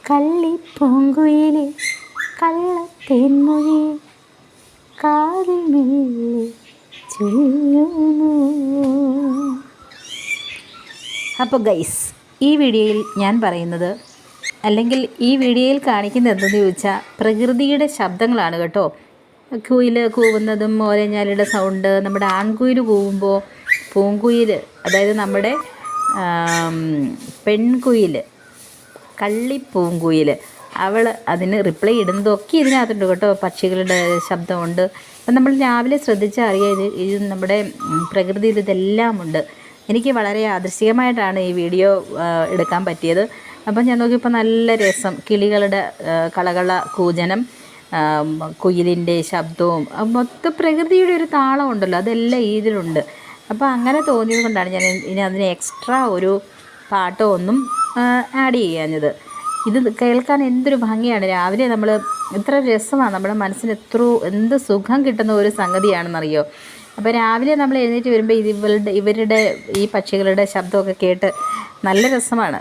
കള്ളിപ്പൂങ്കുയിലെ കള്ളത്തേൻമൊഴി കാതിൽ മെല്ലെ ചൊല്ലുന്നു. അപ്പോൾ ഗൈസ്, ഈ വീഡിയോയിൽ ഞാൻ പറയുന്നത്, അല്ലെങ്കിൽ ഈ വീഡിയോയിൽ കാണിക്കുന്നത് എന്തെന്ന് ചോദിച്ചാൽ പ്രകൃതിയുടെ ശബ്ദങ്ങളാണ് കേട്ടോ. കുയിൽ കൂവുന്നതും ഓരഞ്ഞാലിയുടെ സൗണ്ട്, നമ്മുടെ ആൺകുയിൽ കൂവുമ്പോൾ പൂങ്കുയിൽ, അതായത് നമ്മുടെ പെൺകുയിൽ, കള്ളിപ്പൂങ്കുയിൽ, അവൾ അതിന് റിപ്ലൈ ഇടുന്നതൊക്കെ ഇതിനകത്തുണ്ട് കേട്ടോ. പക്ഷികളുടെ ശബ്ദമുണ്ട്. അപ്പം നമ്മൾ രാവിലെ ശ്രദ്ധിച്ചാൽ അറിയാം, ഇത് നമ്മുടെ പ്രകൃതിയിൽ ഇതെല്ലാം ഉണ്ട്. എനിക്ക് വളരെ യാദൃശ്ചികമായിട്ടാണ് ഈ വീഡിയോ എടുക്കാൻ പറ്റിയത്. അപ്പം ഞാൻ നോക്കിയപ്പോൾ നല്ല രസം, കിളികളുടെ കളകള കൂജനം, കുയിലിൻ്റെ ശബ്ദവും മൊത്തം പ്രകൃതിയുടെ ഒരു താളം ഉണ്ടല്ലോ, അതെല്ലാം ഇതിലുണ്ട്. അപ്പോൾ അങ്ങനെ തോന്നിയത് കൊണ്ടാണ് ഞാൻ ഇനി അതിന് എക്സ്ട്രാ ഒരു പാട്ടോ ഒന്നും ആഡ് ചെയ്യാഞ്ഞത്. ഇത് കേൾക്കാൻ എന്തൊരു ഭംഗിയാണ്. രാവിലെ നമ്മൾ എത്ര രസമാണ്, നമ്മുടെ മനസ്സിന് എന്ത് സുഖം കിട്ടുന്ന ഒരു സംഗതിയാണെന്നറിയോ. അപ്പോൾ രാവിലെ നമ്മൾ എഴുന്നേറ്റ് വരുമ്പോൾ ഇവരുടെ ഈ പക്ഷികളുടെ ശബ്ദമൊക്കെ കേട്ട് നല്ല രസമാണ്.